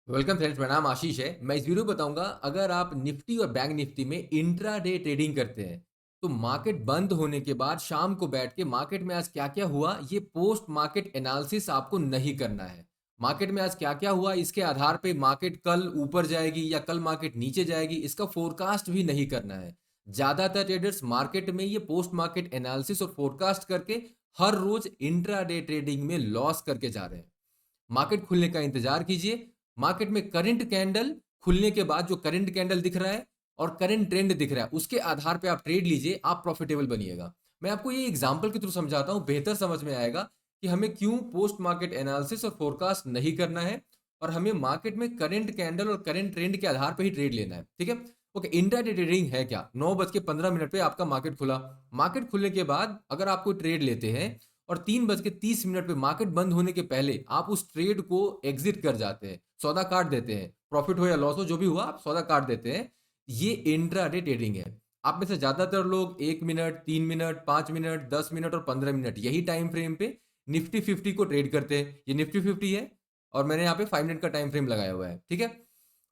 Welcome friends, मेरा नाम आशीष है। मैं इस वीडियो में बताऊंगा, अगर आप निफ्टी और बैंक निफ्टी में इंट्राडे ट्रेडिंग करते हैं तो मार्केट बंद होने के बाद शाम को बैठ के मार्केट में आज क्या क्या हुआ, ये पोस्ट मार्केट एनालिसिस आपको नहीं करना है। मार्केट में आज क्या क्या हुआ इसके आधार पे मार्केट कल ऊपर जाएगी या कल मार्केट नीचे जाएगी, इसका फोरकास्ट भी नहीं करना है। ज्यादातर ट्रेडर्स मार्केट में ये पोस्ट मार्केट एनालिसिस और फोरकास्ट करके हर रोज इंट्राडे ट्रेडिंग में लॉस करके जा रहे हैं। मार्केट खुलने का इंतजार कीजिए। मार्केट में करंट कैंडल खुलने के बाद जो करंट कैंडल दिख रहा है और करंट ट्रेंड दिख रहा है, उसके आधार पे आप ट्रेड लीजिए, आप प्रॉफिटेबल बनिएगा। मैं आपको ये एग्जांपल के थ्रू समझाता हूं, बेहतर समझ में आएगा कि हमें क्यों पोस्ट मार्केट एनालिसिस और फोरकास्ट नहीं करना है और हमें मार्केट में करंट कैंडल और करंट ट्रेंड के आधार पर ही ट्रेड लेना है। ठीक है, ओके। इंट्राडे ट्रेडिंग है क्या? 9:15 पे आपका मार्केट खुला। मार्केट खुलने के बाद अगर आप कोई ट्रेड लेते हैं और 3:30 पे मार्केट बंद होने के पहले आप उस ट्रेड को एग्जिट कर जाते हैं, सौदा काट देते हैं, प्रॉफिट हो या लॉस हो जो भी हुआ आप सौदा काट देते हैं, ये इंट्राडे ट्रेडिंग है। आप में से ज्यादातर लोग 1 मिनट, 3 मिनट, 5 मिनट, 10 मिनट और 15 मिनट यही टाइम फ्रेम पे निफ्टी 50 को ट्रेड करते हैं। ये निफ्टी 50 है और मैंने यहाँ पे 5 मिनट का टाइम फ्रेम लगाया हुआ है। ठीक है,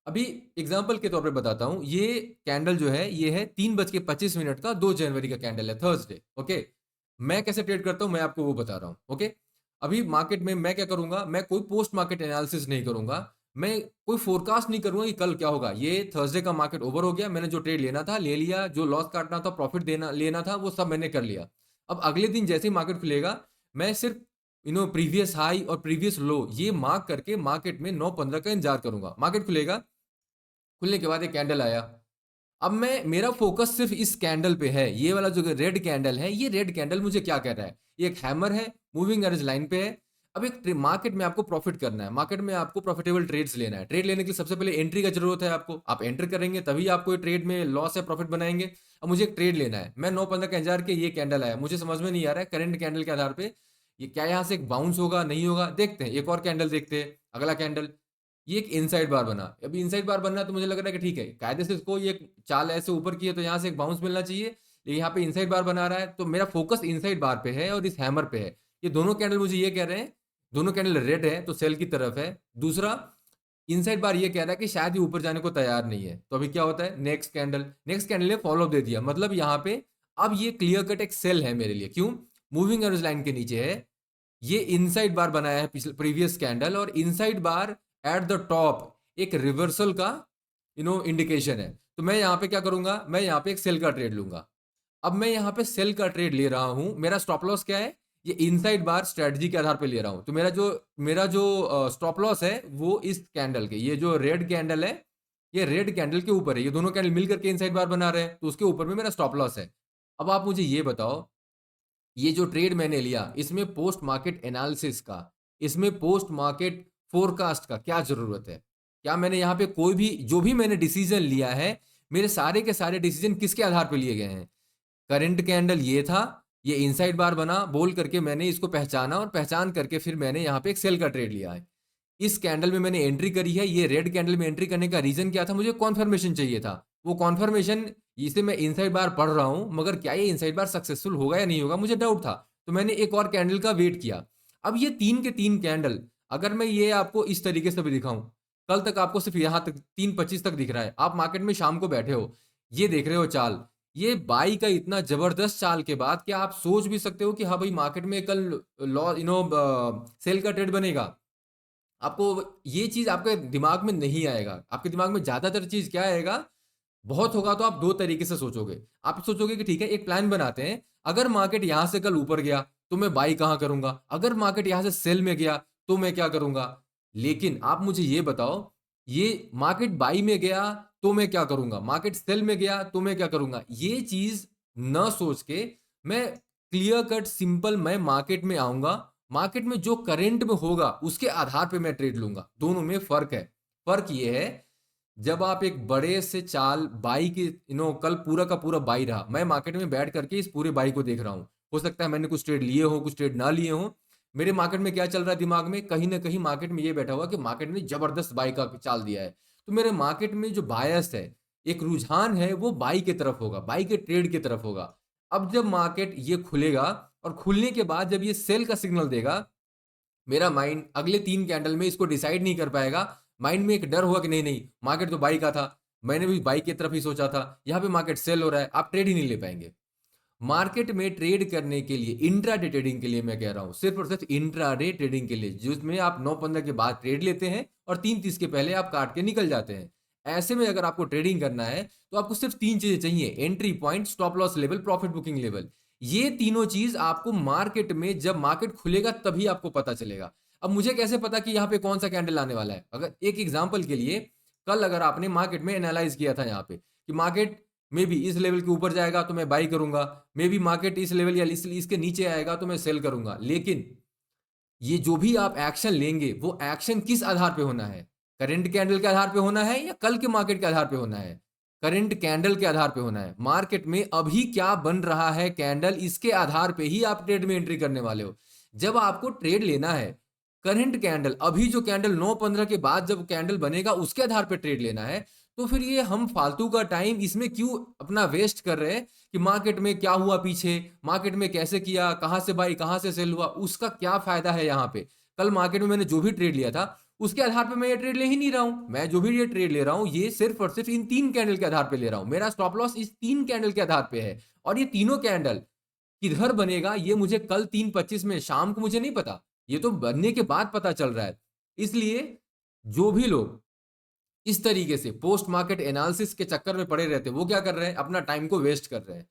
अभी एग्जाम्पल के तौर पे बताता हूं। ये कैंडल जो है ये है 3:25 का, 2 जनवरी का कैंडल है, थर्सडे। ओके, मैं कैसे ट्रेड करता हूं मैं आपको वो बता रहा हूं। ओके, अभी मार्केट में मैं क्या करूंगा, मैं कोई पोस्ट मार्केट एनालिसिस नहीं करूंगा, मैं कोई फोरकास्ट नहीं करूंगा कि कल क्या होगा। ये थर्सडे का मार्केट ओवर हो गया, मैंने जो ट्रेड लेना था ले लिया, जो लॉस काटना था, प्रॉफिट देना लेना था, वो सब मैंने कर लिया। अब अगले दिन जैसे ही मार्केट खुलेगा, मैं सिर्फ प्रीवियस हाई और प्रीवियस लो ये मार्क करके मार्केट में 9:15 का इंतजार करूंगा। मार्केट खुलेगा, खुलने के बाद एक कैंडल आया। अब मैं मेरा फोकस सिर्फ इस कैंडल पे है। ये वाला जो रेड कैंडल है, ये रेड कैंडल मुझे क्या कह रहा है? ये एक हैमर है, मूविंग एवरेज लाइन पे है। अब एक मार्केट में आपको प्रॉफिट करना है, मार्केट में आपको प्रॉफिटेबल ट्रेड्स लेना है। ट्रेड लेने के लिए सबसे पहले एंट्री का जरूरत है आपको। आप एंटर करेंगे तभी आपको ट्रेड में लॉस या प्रॉफिट बनाएंगे। अब मुझे एक ट्रेड लेना है, मैं 9:15 का इंतजार के, ये कैंडल आया, मुझे समझ में नहीं आ रहा है करंट कैंडल के आधार पे ये क्या यहाँ से एक बाउंस होगा नहीं होगा, देखते हैं। एक और कैंडल देखते हैं, अगला कैंडल, ये एक इनसाइड बार बना। अभी इनसाइड बार बनना तो मुझे लग रहा है कि ठीक है, कायदे से इसको ये चाल ऐसे ऊपर की है तो यहाँ से एक बाउंस मिलना चाहिए, लेकिन यहाँ पे इनसाइड बार बना रहा है, तो मेरा फोकस इनसाइड बार पे है और इस हैमर पे है। ये दोनों कैंडल मुझे ये कह रहे हैं, दोनों कैंडल रेड है तो सेल की तरफ है। दूसरा, इनसाइड बार ये कह रहा है कि शायद ये ऊपर जाने को तैयार नहीं है, तो अभी क्या होता है, नेक्स्ट कैंडल ने फॉलो दे दिया, मतलब यहाँ पे अब ये क्लियर कट एक सेल है मेरे लिए। क्यों? मूविंग एवरेज लाइन के नीचे है, ये इनसाइड बार बनाया है प्रीवियस कैंडल, और inside bar at the top एक रिवर्सल का इंडिकेशन है। तो मैं यहाँ पे क्या करूंगा, मैं यहाँ पे एक सेल का ट्रेड लूंगा। अब मैं यहाँ पे सेल का ट्रेड ले रहा हूं, मेरा स्टॉप लॉस क्या है? ये इनसाइड बार स्ट्रेटजी के आधार पे ले रहा हूं, तो मेरा जो स्टॉप लॉस है वो इस कैंडल के, ये जो रेड कैंडल है, ये रेड कैंडल के ऊपर है। ये दोनों कैंडल मिलकर के इनसाइड बार बना रहे हैं, तो उसके ऊपर में मेरा स्टॉप लॉस है। अब आप मुझे ये बताओ, ये जो ट्रेड मैंने लिया इसमें पोस्ट मार्केट एनालिसिस का, इसमें पोस्ट मार्केट फोरकास्ट का क्या जरूरत है? क्या मैंने यहाँ पे कोई भी, जो भी मैंने डिसीजन लिया है, मेरे सारे के सारे डिसीजन किसके आधार पे लिए गए हैं? करंट कैंडल ये था, ये इनसाइड बार बना बोल करके मैंने इसको पहचाना, और पहचान करके फिर मैंने यहाँ पे एक सेल का ट्रेड लिया है। इस कैंडल में मैंने एंट्री करी है। ये रेड कैंडल में एंट्री करने का रीजन क्या था? मुझे कॉन्फर्मेशन चाहिए था। वो कॉन्फर्मेशन, इसे मैं इनसाइड बार पढ़ रहा हूं, मगर क्या ये इनसाइड बार सक्सेसफुल होगा या नहीं होगा, मुझे डाउट था। तो मैंने एक और कैंडल का वेट किया। अब ये 3 के 3 कैंडल, अगर मैं ये आपको इस तरीके से भी दिखाऊं, कल तक आपको सिर्फ यहां तक 3:25 तक दिख रहा है, आप मार्केट में शाम को बैठे हो, ये देख रहे हो चाल, ये बाई का इतना जबरदस्त चाल के बाद क्या आप सोच भी सकते हो कि हाँ भाई मार्केट में कल लॉ सेल का ट्रेड बनेगा? आपको ये चीज आपके दिमाग में नहीं आएगा। आपके दिमाग में ज्यादातर चीज क्या आएगा, बहुत होगा तो आप दो तरीके से सोचोगे। आप सोचोगे कि ठीक है, एक प्लान बनाते हैं, अगर मार्केट यहां से कल ऊपर गया तो मैं बाई कहां करूंगा, अगर मार्केट यहां से सेल में गया तो मैं क्या करूंगा। लेकिन आप मुझे ये बताओ, ये मार्केट बाई में गया तो मैं क्या करूंगा, मार्केट सेल में गया तो मैं क्या करूंगा, ये चीज न सोच के मैं क्लियर कट सिंपल मैं मार्केट में आऊंगा। मार्केट में जो करंट में होगा उसके आधार पे मैं ट्रेड लूंगा। दोनों में फर्क है। फर्क ये है, जब आप एक बड़े से चाल बाई की, कल पूरा का पूरा बाई रहा, मैं मार्केट में बैठ करके इस पूरे बाई को देख रहा हूं, हो सकता है मैंने कुछ ट्रेड लिए हो, कुछ ट्रेड ना लिए हो। मेरे मार्केट में क्या चल रहा है दिमाग में, कहीं ना कहीं मार्केट में ये बैठा हुआ कि मार्केट ने जबरदस्त बाई का चाल दिया है। तो मेरे मार्केट में जो बायस है, एक रुझान है, वो बाई की तरफ होगा, बाई के ट्रेड की तरफ होगा। अब जब मार्केट ये खुलेगा और खुलने के बाद जब ये सेल का सिग्नल देगा, मेरा माइंड अगले 3 कैंडल में इसको डिसाइड नहीं कर पाएगा, माइंड में एक डर हुआ कि नहीं नहीं मार्केट तो बाई का था, मैंने भी बाई की तरफ ही सोचा था, यहाँ पे मार्केट सेल हो रहा है, आप ट्रेड ही नहीं ले पाएंगे। मार्केट में ट्रेड करने के लिए, इंट्राडे ट्रेडिंग के लिए मैं कह रहा हूं, सिर्फ और सिर्फ इंट्राडे ट्रेडिंग के लिए, जिसमें आप 9:15 के बाद ट्रेड लेते हैं और 3:30 के पहले आप काट के निकल जाते हैं। ऐसे में अगर आपको ट्रेडिंग करना है तो आपको सिर्फ तीन चीजें चाहिए: entry point, stop loss level, profit booking level. ये तीनों चीज आपको मार्केट में जब मार्केट खुलेगा तभी आपको पता चलेगा। अब मुझे कैसे पता कि यहाँ पे कौन सा कैंडल आने वाला है? अगर एक एग्जांपल के लिए, कल अगर आपने मार्केट में एनालाइज किया था यहाँ पे कि मार्केट मे बी इस लेवल के ऊपर जाएगा तो मैं बाई करूंगा, मे बी मार्केट इस लेवल या इसके नीचे आएगा तो मैं सेल करूंगा, लेकिन ये जो भी आप एक्शन लेंगे वो एक्शन किस आधार पे होना है? करंट कैंडल के आधार पे होना है या कल के मार्केट के आधार पे होना है? करंट कैंडल के आधार पे होना है। मार्केट में अभी क्या बन रहा है कैंडल, इसके आधार पे ही आप ट्रेड में एंट्री करने वाले हो। जब आपको ट्रेड लेना है, करंट कैंडल, अभी जो कैंडल 9:15 के बाद जब कैंडल बनेगा उसके आधार पे ट्रेड लेना है, तो फिर ये हम फालतू का टाइम इसमें क्यों अपना वेस्ट कर रहे हैं कि मार्केट में क्या हुआ पीछे, मार्केट में कैसे किया, कहां से बाई कहां से सेल हुआ, उसका क्या फायदा है यहाँ पे? कल मार्केट में मैंने जो भी ट्रेड लिया था उसके आधार पे मैं ये ट्रेड ले ही नहीं रहा हूं। मैं जो भी ये ट्रेड ले रहा हूं ये सिर्फ और सिर्फ इन तीन कैंडल के आधार पे ले रहा हूं। मेरा स्टॉप लॉस इस तीन कैंडल के आधार पे है, और ये तीनों कैंडल किधर बनेगा ये मुझे कल 3:25 में शाम को मुझे नहीं पता, ये तो बनने के बाद पता चल रहा है। इसलिए जो भी लोग इस तरीके से पोस्ट मार्केट एनालिसिस के चक्कर में पड़े रहते हैं, वो क्या कर रहे हैं? अपना टाइम को वेस्ट कर रहे हैं।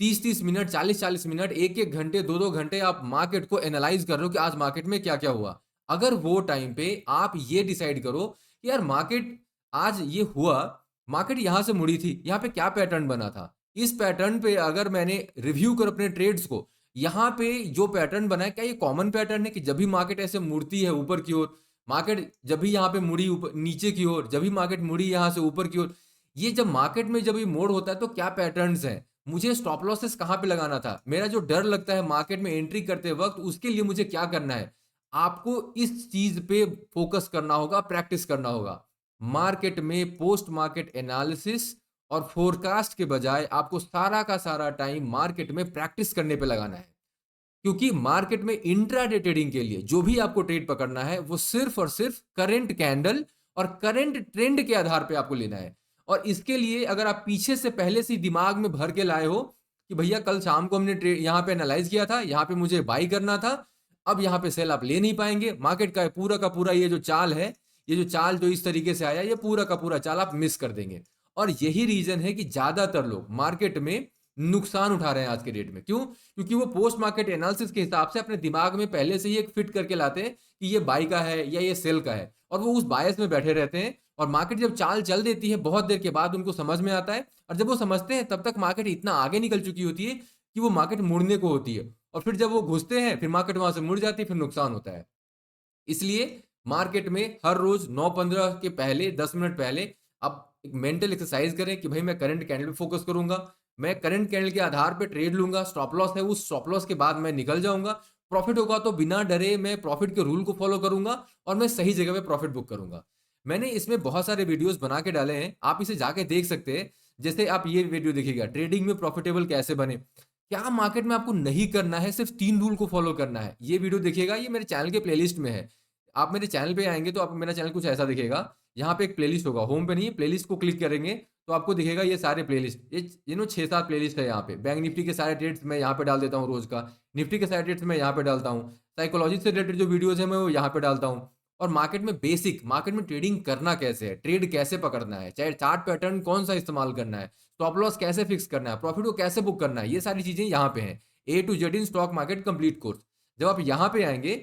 30-30 मिनट, 40-40 मिनट, 1-1 घंटे, 2-2 घंटे आप मार्केट को एनालाइज कर रहे हो कि आज मार्केट में क्या क्या हुआ। अगर वो टाइम पे आप ये डिसाइड करो कि यार मार्केट आज ये हुआ, मार्केट यहां से मुड़ी थी, यहाँ पे क्या पैटर्न बना था, इस पैटर्न पे अगर मैंने रिव्यू कर अपने ट्रेड्स को, यहाँ पे जो पैटर्न बना है क्या ये कॉमन पैटर्न है कि जब भी मार्केट ऐसे मुड़ती है ऊपर की ओर, मार्केट जब भी यहाँ पे मुड़ी ऊपर नीचे की ओर, जब भी मार्केट मुड़ी यहाँ से ऊपर की ओर, ये जब मार्केट में जब ये मोड़ होता है तो क्या पैटर्न्स हैं, मुझे स्टॉप लॉसेस कहाँ पे लगाना था, मेरा जो डर लगता है मार्केट में एंट्री करते वक्त उसके लिए मुझे क्या करना है, आपको इस चीज पे फोकस करना होगा, प्रैक्टिस करना होगा। मार्केट में पोस्ट मार्केट एनालिसिस और फोरकास्ट के बजाय आपको सारा का सारा टाइम मार्केट में प्रैक्टिस करने पे लगाना है, क्योंकि मार्केट में इंट्राडे ट्रेडिंग के लिए जो भी आपको ट्रेड पकड़ना है वो सिर्फ और सिर्फ करंट कैंडल और करंट ट्रेंड के आधार पे आपको लेना है। और इसके लिए अगर आप पीछे से पहले से दिमाग में भर के लाए हो कि भैया कल शाम को हमने यहाँ पे एनालाइज किया था, यहाँ पे मुझे बाई करना था, अब यहाँ पे सेल आप ले नहीं पाएंगे, मार्केट का पूरा ये जो चाल है, ये जो चाल जो इस तरीके से आया, ये पूरा का पूरा चाल आप मिस कर देंगे। और यही रीजन है कि ज्यादातर लोग मार्केट में नुकसान उठा रहे हैं आज के डेट में। क्यों? क्योंकि वो पोस्ट मार्केट एनालिसिस के हिसाब से अपने दिमाग में पहले से ही एक फिट करके लाते हैं कि ये बाई का है या ये सेल का है, और वो उस बायस में बैठे रहते हैं। और मार्केट जब चाल चल देती है बहुत देर के बाद उनको समझ में आता है, और जब वो समझते हैं तब तक मार्केट इतना आगे निकल चुकी होती है कि वो मार्केट मुड़ने को होती है, और फिर जब वो घुसते हैं फिर मार्केट वहां से मुड़ जाती है, फिर नुकसान होता है। इसलिए मार्केट में हर रोज 9:15 के पहले 10 मिनट पहले आप एक मेंटल एक्सरसाइज करें कि भाई मैं करंट कैंडल पे फोकस करूंगा, मैं करंट कैंडल के आधार पे ट्रेड लूंगा, स्टॉप लॉस है उस स्टॉप लॉस के बाद मैं निकल जाऊंगा, प्रॉफिट होगा तो बिना डरे मैं प्रॉफिट के रूल को फॉलो करूंगा और मैं सही जगह पे प्रॉफिट बुक करूंगा। मैंने इसमें बहुत सारे वीडियोस बना के डाले हैं, आप इसे जाके देख सकते हैं। जैसे आप ये वीडियो देखिएगा, ट्रेडिंग में प्रॉफिटेबल कैसे बने, क्या मार्केट में आपको नहीं करना है, सिर्फ 3 रूल को फॉलो करना है। ये वीडियो देखिएगा, ये मेरे चैनल के प्लेलिस्ट में है। आप मेरे चैनल पे आएंगे तो आप मेरा चैनल कुछ ऐसा दिखेगा, यहाँ पे एक प्लेलिस्ट होगा, होम पे नहीं, प्लेलिस्ट को क्लिक करेंगे तो आपको दिखेगा ये सारे प्लेलिस्ट, ये 6-7 प्लेलिस्ट है यहाँ पे। बैंक निफ्टी के सारे ट्रेड्स मैं यहाँ पे डाल देता हूँ रोज का, निफ्टी के सारे ट्रेड्स मैं यहाँ पे डालता हूँ, साइकोलॉजी से रिलेटेड जो वीडियोज है मैं वो यहाँ पे डालता हूँ। और मार्केट में बेसिक, मार्केट में ट्रेडिंग करना कैसे है, ट्रेड कैसे पकड़ना है, चाहे चार्ट पैटर्न कौन सा इस्तेमाल करना है, स्टॉप लॉस कैसे फिक्स करना है, प्रॉफिट को कैसे बुक करना है, ये सारी चीजें यहाँ पे हैं। A to Z in stock market complete course. जब आप यहाँ पे आएंगे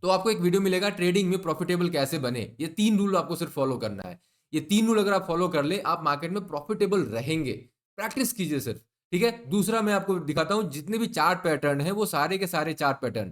तो आपको एक वीडियो मिलेगा ट्रेडिंग में प्रॉफिटेबल कैसे बने। ये 3 रूल आपको सिर्फ फॉलो करना है। ये 3 रूल अगर आप फॉलो कर ले आप मार्केट में प्रॉफिटेबल रहेंगे। प्रैक्टिस कीजिए सिर्फ, ठीक है। दूसरा मैं आपको दिखाता हूं, जितने भी चार्ट पैटर्न है वो सारे के सारे chart pattern,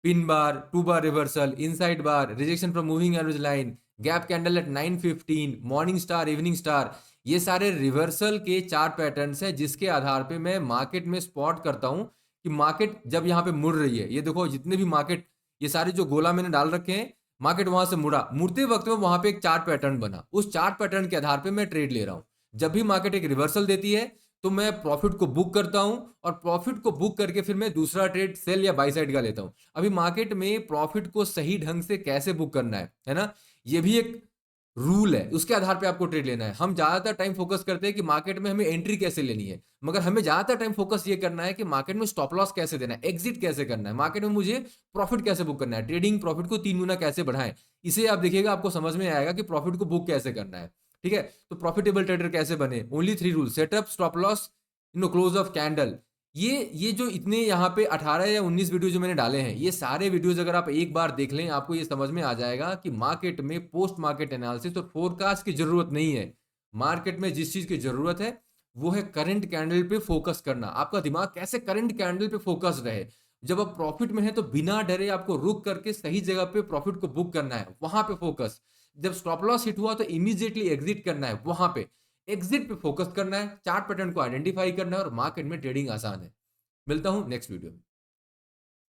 pin bar, 2 bar reversal, inside bar, rejection from moving average line, gap candle eight 9:15, morning star, evening star, ये सारे रिवर्सल के चार्ट पैटर्न्स है जिसके आधार पे मैं मार्केट में स्पॉट करता हूं कि मार्केट जब यहाँ पे मुड़ रही है। ये देखो जितने भी मार्केट, ये सारे जो गोला मैंने डाल रखे हैं, मार्केट वहां से मुड़ा, मुड़ते वक्त में वहां पे एक चार्ट पैटर्न बना, उस चार्ट पैटर्न के आधार पे मैं ट्रेड ले रहा हूं। जब भी मार्केट एक रिवर्सल देती है तो मैं प्रॉफिट को बुक करता हूं, और प्रॉफिट को बुक करके फिर मैं दूसरा ट्रेड सेल या बाई साइड का लेता हूं। अभी मार्केट में प्रॉफिट को सही ढंग से कैसे बुक करना है ना, ये भी एक रूल है, उसके आधार पे आपको ट्रेड लेना है। हम ज्यादातर टाइम फोकस करते हैं कि मार्केट में हमें एंट्री कैसे लेनी है, मगर हमें ज्यादातर टाइम फोकस ये करना है कि मार्केट में स्टॉप लॉस कैसे देना है, एग्जिट कैसे करना है, मार्केट में मुझे प्रॉफिट कैसे बुक करना है, ट्रेडिंग प्रॉफिट को 3 गुना कैसे बढ़ाएं। इसे आप देखिएगा, आपको समझ में आएगा कि प्रॉफिट को बुक कैसे करना है। ठीक है, तो प्रॉफिटेबल ट्रेडर कैसे बने, only 3 rule, setup, stop loss, close of candle. ये जो इतने यहाँ पे 18 या 19 वीडियो जो मैंने डाले हैं, ये सारे वीडियोज अगर आप एक बार देख लें, आपको ये समझ में आ जाएगा कि मार्केट में पोस्ट मार्केट एनालिसिस और फोरकास्ट की जरूरत नहीं है। मार्केट में जिस चीज की जरूरत है वो है करंट कैंडल पे फोकस करना। आपका दिमाग कैसे करंट कैंडल पे फोकस रहे। जब आप प्रॉफिट में है तो बिना डरे आपको रुक करके सही जगह पे प्रॉफिट को बुक करना है, वहां पे फोकस। जब स्टॉप लॉस हिट हुआ तो इमीडिएटली एग्जिट करना है, वहां पे एग्जिट पे फोकस करना है, चार्ट पैटर्न को आइडेंटिफाई करना है, और मार्केट में ट्रेडिंग आसान है। मिलता हूं नेक्स्ट वीडियो में।